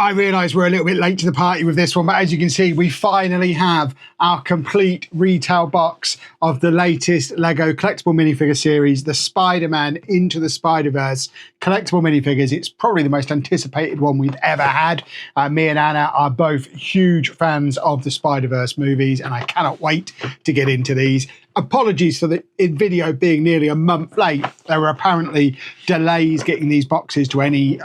I realise we're a little bit late to the party with this one, but as you can see, we finally have our complete retail box of the latest LEGO collectible minifigure series, the Spider-Man Into the Spider-Verse collectible minifigures. It's probably the most anticipated one we've ever had. Me and Anna are both huge fans of the Spider-Verse movies, and I cannot wait to get into these. Apologies for the video being nearly a month late. There were apparently delays getting these boxes to any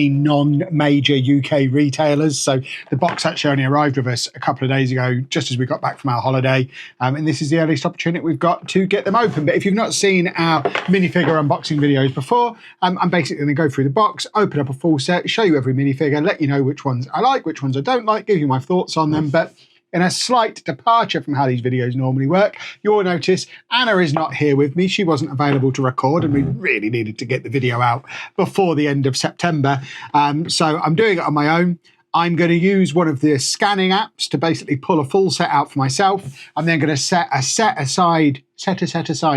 non-major UK retailers. So the box actually only arrived with us a couple of days ago, just as we got back from our holiday. And this is the earliest opportunity we've got to get them open. But if you've not seen our minifigure unboxing videos before, I'm basically going to go through the box, open up a full set, show you every minifigure, let you know which ones I like, which ones I don't like, give you my thoughts on them. But in a slight departure from how these videos normally work, you'll notice Anna is not here with me. She wasn't available to record, and we really needed to get the video out before the end of September. So I'm doing it on my own. I'm going to use one of the scanning apps to basically pull a full set out for myself. I'm then going to set a set aside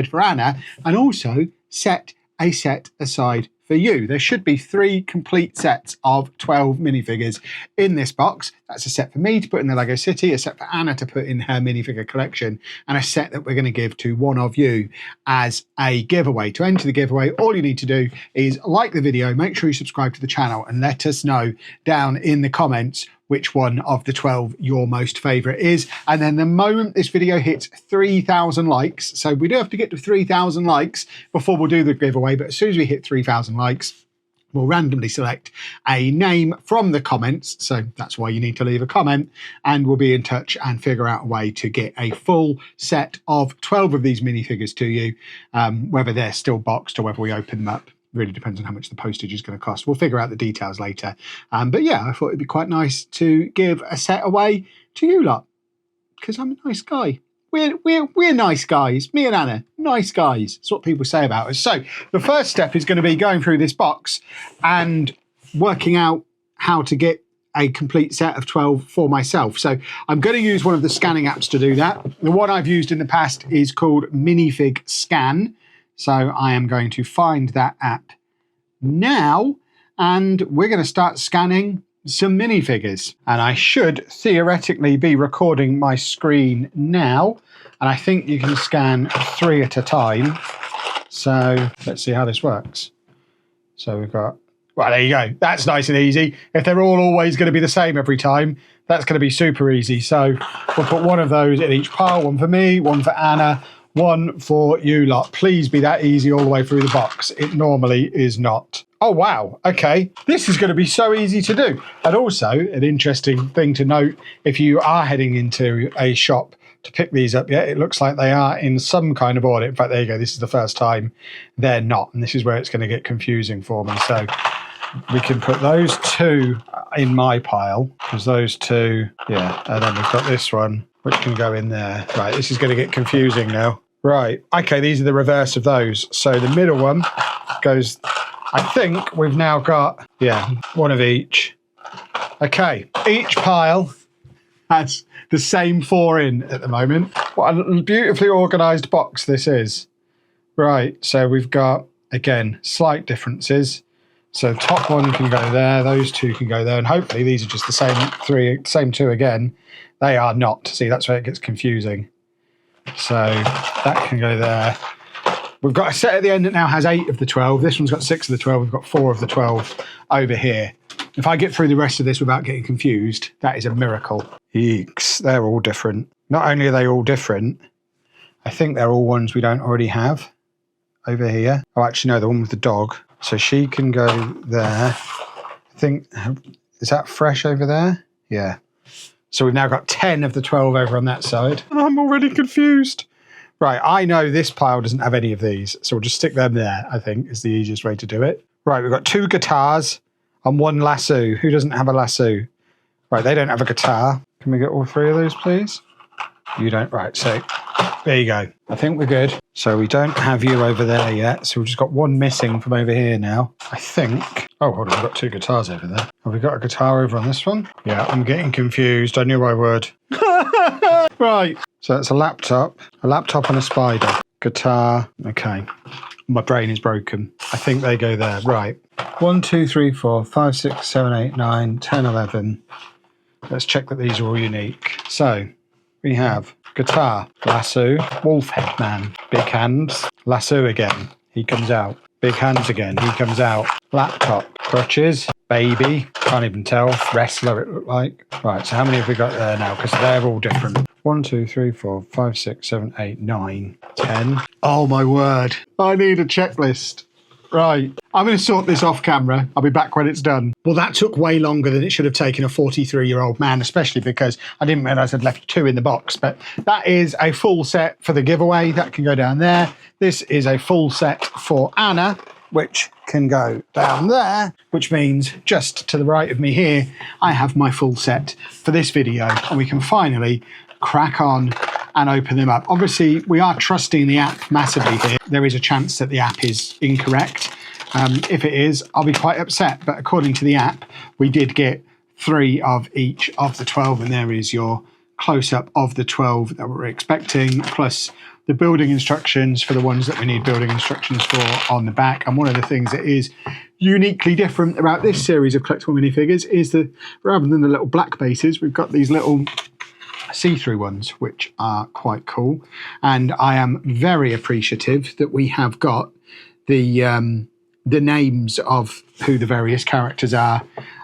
for Anna, and also set a set aside for you. There should be 3 complete sets of 12 minifigures in this box. That's a set for me to put in the LEGO City, a set for Anna to put in her minifigure collection, and a set that we're going to give to one of you as a giveaway. To enter the giveaway, all you need to do is like the video, make sure you subscribe to the channel, and let us know down in the comments which one of the 12 your most favourite is. And then the moment this video hits 3,000 likes, so we do have to get to 3,000 likes before we'll do the giveaway, but as soon as we hit 3,000 likes, we'll randomly select a name from the comments. So that's why you need to leave a comment, and we'll be in touch and figure out a way to get a full set of 12 of these minifigures to you, whether they're still boxed or whether we open them up. Really depends on how much the postage is going to cost. We'll figure out the details later. But yeah, I thought it'd be quite nice to give a set away to you lot, because I'm a nice guy. We're nice guys. Me and Anna, nice guys. That's what people say about us. So the first step is going to be going through this box and working out how to get a complete set of 12 for myself. So I'm going to use one of the scanning apps to do that. The one I've used in the past is called Minifig Scan. So I am going to find that app now, and we're going to start scanning some minifigures. And I should theoretically be recording my screen now, and I think you can scan 3 at a time. So let's see how this works. So we've got, well, there you go. That's nice and easy. If they're all always going to be the same every time, that's going to be super easy. So we'll put one of those in each pile, one for me, one for Anna, one for you lot. Please be that easy all the way through the box. It normally is not. Oh, wow. Okay. This is going to be so easy to do. And also, an interesting thing to note, if you are heading into a shop to pick these up, yeah, it looks like they are in some kind of order. In fact, there you go. This is the first time they're not. And this is where it's going to get confusing for me. So we can put those 2 in my pile, because those 2, yeah. And then we've got this one, which can go in there. Right, this is going to get confusing now. Right, okay, these are the reverse of those. So the middle one goes, I think we've now got, yeah, one of each. Okay, each pile has the same 4 in at the moment. What a beautifully organised box this is. Right, so we've got, again, slight differences. So the top one can go there, those 2 can go there, and hopefully these are just the same 2 again. They are not. See, that's where it gets confusing. So that can go there. We've got a set at the end that now has 8 of the 12. This one's got 6 of the 12. We've got 4 of the 12 over here. If I get through the rest of this without getting confused, that is a miracle. Eeks, they're all different. Not only are they all different, I think they're all ones we don't already have over here. Oh, actually, no, the one with the dog. So she can go there. I think, is that fresh over there? Yeah. So we've now got 10 of the 12 over on that side. I'm already confused. Right, I know this pile doesn't have any of these, so we'll just stick them there, I think, is the easiest way to do it. Right, we've got 2 guitars and 1 lasso. Who doesn't have a lasso? Right, they don't have a guitar. Can we get all 3 of those, please? You don't. Right, so there you go. I think we're good. So we don't have you over there yet, so we've just got 1 missing from over here now, I think. Oh, hold on, we've got 2 guitars over there. Have we got a guitar over on this one? Yeah, I'm getting confused. I knew I would. Right, so that's a laptop and a spider. Guitar, okay. My brain is broken. I think they go there. Right, 1, 2, 3, 4, 5, 6, 7, 8, 9, 10, 11. Let's check that these are all unique. So we have guitar, lasso, wolf head man, big hands, lasso again, he comes out. Big hands again, he comes out. Laptop, crutches, baby, can't even tell, wrestler it looked like. Right, so how many have we got there now? Because they're all different. 1, 2, 3, 4, 5, 6, 7, 8, 9, 10. Oh my word, I need a checklist. Right, I'm going to sort this off camera. I'll be back when it's done. Well, that took way longer than it should have taken a 43-year-old man, especially because I didn't realise I'd left 2 in the box. But that is a full set for the giveaway. That can go down there. This is a full set for Anna, which can go down there, which means just to the right of me here, I have my full set for this video. And we can finally crack on and open them up. Obviously, we are trusting the app massively here. There is a chance that the app is incorrect. If it is, I'll be quite upset. But according to the app, we did get 3 of each of the 12, and there is your close-up of the 12 that we're expecting, plus the building instructions for the ones that we need building instructions for on the back. And one of the things that is uniquely different about this series of collectible minifigures is that rather than the little black bases, we've got these little see-through ones, which are quite cool. And I am very appreciative that we have got the names of who the various characters are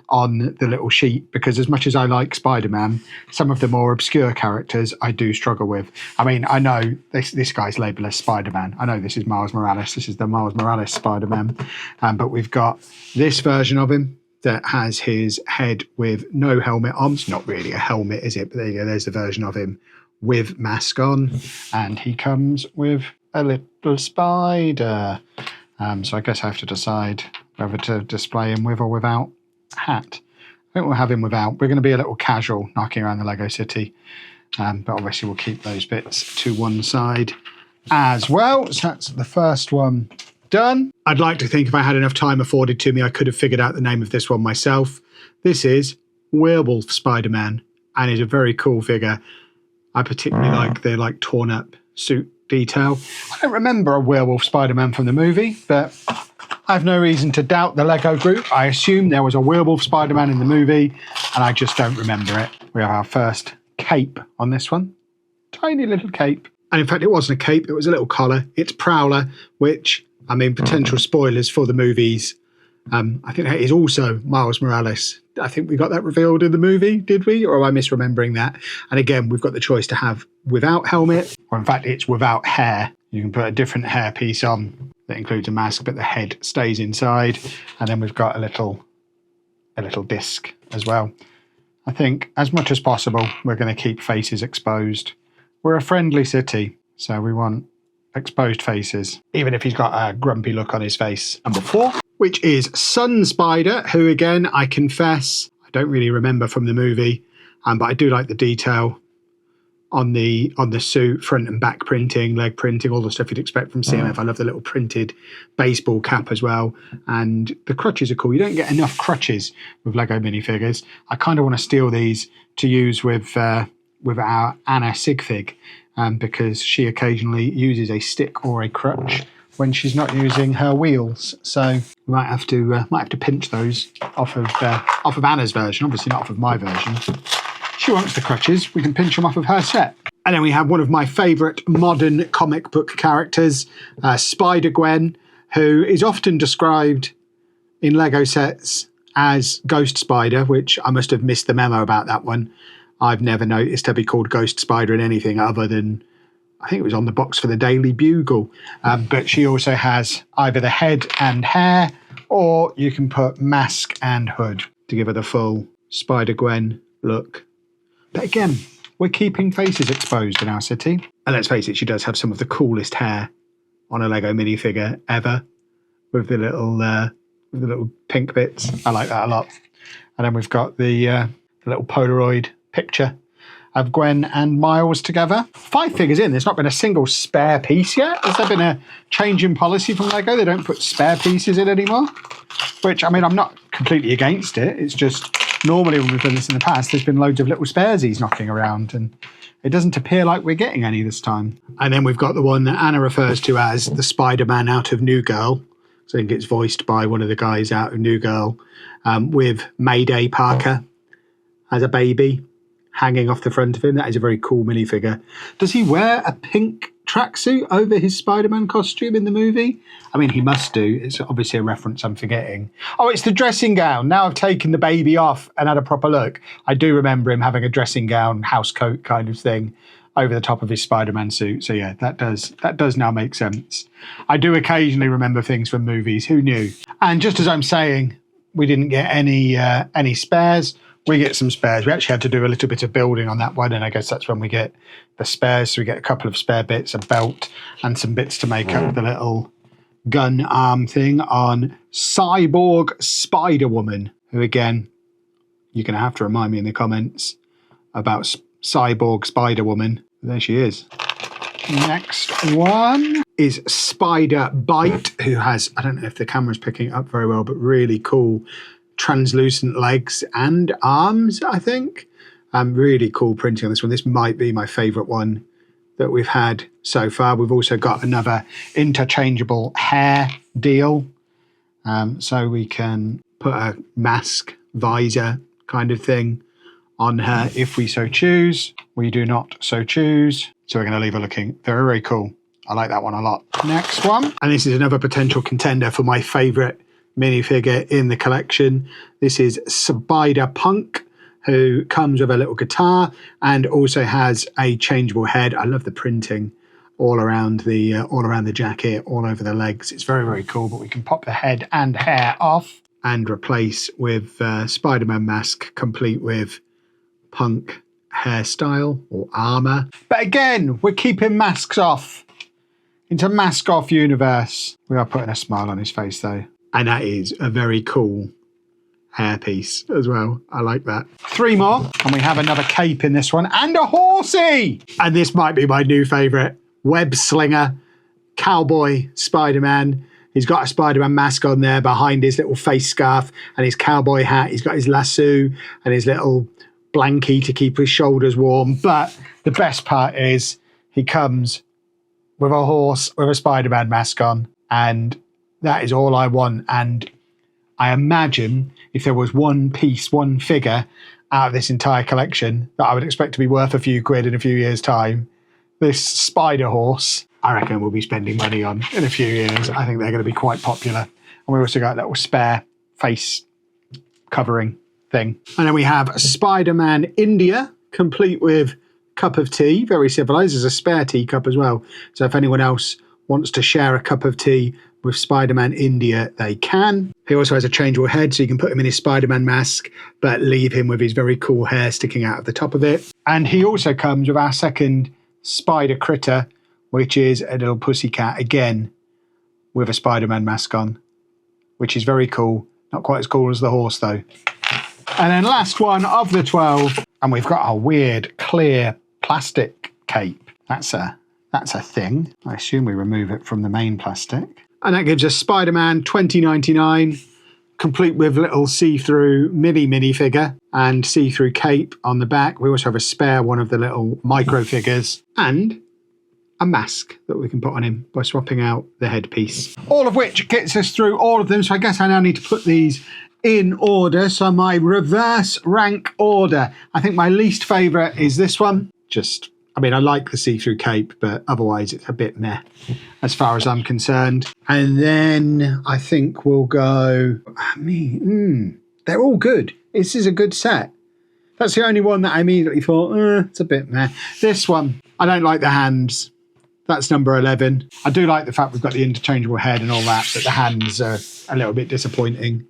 on the little sheet, because as much as I like Spider-Man, some of the more obscure characters I do struggle with. I mean, I know this guy's labelled as Spider-Man. I know this is Miles Morales. This is the Miles Morales Spider-Man. But we've got this version of him that has his head with no helmet on. It's not really a helmet, is it? But there you go. There's the version of him with mask on. And he comes with a little spider. So I guess I have to decide whether to display him with or without hat. I think we'll have him without. We're going to be a little casual knocking around the Lego City. But obviously we'll keep those bits to one side as well. So that's the first one done. I'd like to think if I had enough time afforded to me, I could have figured out the name of this one myself. This is Werewolf Spider-Man, and is a very cool figure. I particularly like the torn up suit detail. I don't remember a Werewolf Spider-Man from the movie, but I have no reason to doubt the Lego group. I assume there was a Werewolf Spider-Man in the movie, and I just don't remember it. We have our first cape on this one. Tiny little cape. And in fact, it wasn't a cape, it was a little collar. It's Prowler, which, I mean, potential spoilers for the movies. I think that is also Miles Morales. I think we got that revealed in the movie, did we? Or am I misremembering that? And again, we've got the choice to have without helmet, or in fact, it's without hair. You can put a different hair piece on that includes a mask, but the head stays inside. And then we've got a little disc as well. I think as much as possible, we're going to keep faces exposed. We're a friendly city, so we want exposed faces, even if he's got a grumpy look on his face. Number 4, which is Sun Spider, who again, I confess, I don't really remember from the movie, but I do like the detail on the suit, front and back printing, leg printing, all the stuff you'd expect from CMF. I love the little printed baseball cap as well. And the crutches are cool. You don't get enough crutches with Lego minifigures. I kind of want to steal these to use with our Anna Sigfig, because she occasionally uses a stick or a crutch when she's not using her wheels. So we might have to pinch those off of Anna's version, obviously not off of my version. She wants the crutches, we can pinch them off of her set. And then we have one of my favourite modern comic book characters, Spider-Gwen, who is often described in Lego sets as Ghost Spider, which I must have missed the memo about that one. I've never noticed her be called Ghost Spider in anything other than, I think it was on the box for the Daily Bugle. But she also has either the head and hair, or you can put mask and hood to give her the full Spider-Gwen look. But again, we're keeping faces exposed in our city. And let's face it, she does have some of the coolest hair on a Lego minifigure ever, with the little pink bits. I like that a lot. And then we've got the little Polaroid picture of Gwen and Miles together. 5 figures in, there's not been a single spare piece yet. Has there been a change in policy from Lego? They don't put spare pieces in anymore, which, I mean, I'm not completely against it. It's just normally when we've done this in the past, there's been loads of little sparesies knocking around, and it doesn't appear like we're getting any this time. And then we've got the one that Anna refers to as the Spider-Man out of New Girl. So I think it's voiced by one of the guys out of New Girl, with Mayday Parker as a baby hanging off the front of him. That is a very cool minifigure. Does he wear a pink tracksuit over his Spider-Man costume in the movie? I mean, he must do. It's obviously a reference I'm forgetting. Oh, it's the dressing gown. Now I've taken the baby off and had a proper look. I do remember him having a dressing gown, house coat kind of thing over the top of his Spider-Man suit. So yeah, that does now make sense. I do occasionally remember things from movies. Who knew? And just as I'm saying, we didn't get any spares. We get some spares. We actually had to do a little bit of building on that one, and I guess that's when we get the spares. So we get a couple of spare bits, a belt, and some bits to make up the little gun arm thing on Cyborg Spider-Woman, who again, you're going to have to remind me in the comments about Cyborg Spider-Woman. There she is. Next one is Spider Bite, who has, I don't know if the camera's picking it up very well, but really cool translucent legs and arms, I think. Really cool printing on this one. This might be my favourite one that we've had so far. We've also got another interchangeable hair deal. So we can put a mask, visor kind of thing on her if we so choose. We do not so choose. So we're going to leave her looking very, very cool. I like that one a lot. Next one. And this is another potential contender for my favourite minifigure in the collection. This is Spider-Punk, who comes with a little guitar and also has a changeable head. I love the printing all around the jacket, all over the legs. It's very, very cool, but we can pop the head and hair off and replace with Spider-Man mask, complete with Punk hairstyle or armor. But again, we're keeping masks off. It's a mask off universe. We are putting a smile on his face though. And that is a very cool hairpiece as well. I like that. 3 more. And we have another cape in this one and a horsey. And this might be my new favourite. Web slinger, cowboy Spider-Man. He's got a Spider-Man mask on there behind his little face scarf and his cowboy hat. He's got his lasso and his little blankie to keep his shoulders warm. But the best part is he comes with a horse with a Spider-Man mask on, and that is all I want. And I imagine if there was one piece, one figure out of this entire collection that I would expect to be worth a few quid in a few years' time, this spider horse, I reckon we'll be spending money on in a few years. I think they're going to be quite popular. And we also got that little spare face covering thing. And then we have Spider-Man India, complete with cup of tea, very civilized. There's a spare teacup as well. So if anyone else wants to share a cup of tea with Spider-Man India, they can. He also has a changeable head, so you can put him in his Spider-Man mask, but leave him with his very cool hair sticking out of the top of it. And he also comes with our second spider critter, which is a little pussycat, again, with a Spider-Man mask on, which is very cool. Not quite as cool as the horse, though. And then last one of the 12, and we've got a weird, clear plastic cape. That's a thing. I assume we remove it from the main plastic. And that gives us Spider-Man 2099, complete with little see-through minifigure and see-through cape on the back. We also have a spare one of the little micro figures and a mask that we can put on him by swapping out the headpiece. All of which gets us through all of them. So I guess I now need to put these in order. So my reverse rank order. I think my least favourite is this one. I mean, I like the see-through cape, but otherwise it's a bit meh as far as I'm concerned. And then I think we'll go, they're all good. This is a good set. That's the only one that I immediately thought, it's a bit meh. This one, I don't like the hands. That's number 11. I do like the fact we've got the interchangeable head and all that, but the hands are a little bit disappointing.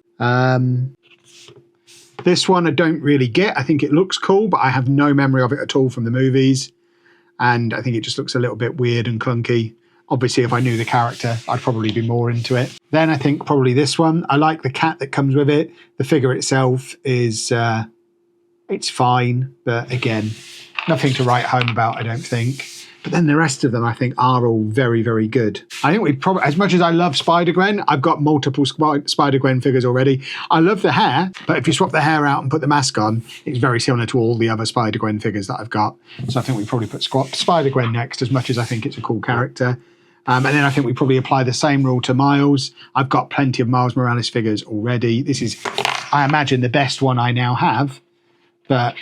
This one I don't really get. I think it looks cool, but I have no memory of it at all from the movies. And I think it just looks a little bit weird and clunky. Obviously, if I knew the character, I'd probably be more into it. Then I think probably this one. I like the cat that comes with it. The figure itself is, it's fine. But again, nothing to write home about, I don't think. But then the rest of them, I think, are all very, very good. I think we probably, as much as I love Spider-Gwen, I've got multiple Spider-Gwen figures already. I love the hair, but if you swap the hair out and put the mask on, it's very similar to all the other Spider-Gwen figures that I've got. So I think we probably put Spider-Gwen next, as much as I think it's a cool character. And then I think we probably apply the same rule to Miles. I've got plenty of Miles Morales figures already. This is, I imagine, the best one I now have, but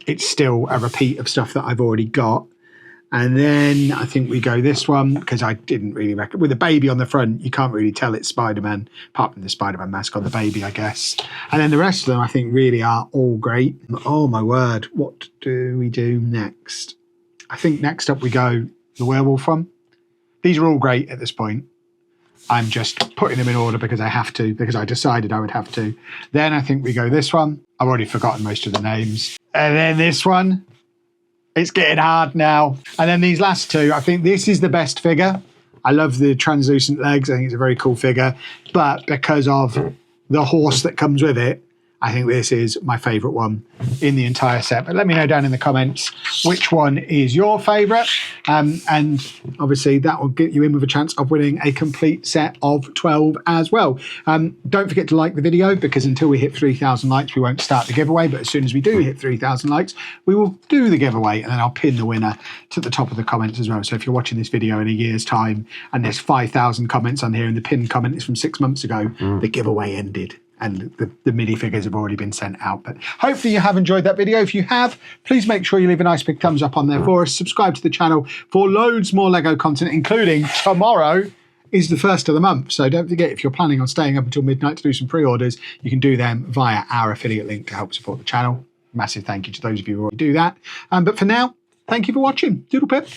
it's still a repeat of stuff that I've already got. And then I think we go this one, because I didn't really reckon. With a baby on the front, you can't really tell it's Spider-Man, apart from the Spider-Man mask on the baby, I guess. And then the rest of them, I think, really are all great. Oh, my word. What do we do next? I think next up we go the werewolf one. These are all great at this point. I'm just putting them in order because I have to, because I decided I would have to. Then I think we go this one. I've already forgotten most of the names. And then this one. It's getting hard now. And then these last two, I think this is the best figure. I love the translucent legs. I think it's a very cool figure. But because of the horse that comes with it, I think this is my favourite one in the entire set. But let me know down in the comments which one is your favourite. And obviously that will get you in with a chance of winning a complete set of 12 as well. Don't forget to like the video, because until we hit 3,000 likes, we won't start the giveaway. But as soon as we do hit 3,000 likes, we will do the giveaway. And then I'll pin the winner to the top of the comments as well. So if you're watching this video in a year's time and there's 5,000 comments on here and the pinned comment is from 6 months ago, the giveaway ended. And the minifigures have already been sent out. But hopefully you have enjoyed that video. If you have, please make sure you leave a nice big thumbs up on there for us. Subscribe to the channel for loads more LEGO content, including tomorrow is the first of the month. So don't forget, if you're planning on staying up until midnight to do some pre-orders, you can do them via our affiliate link to help support the channel. Massive thank you to those of you who already do that. But for now, thank you for watching. Doodle pip.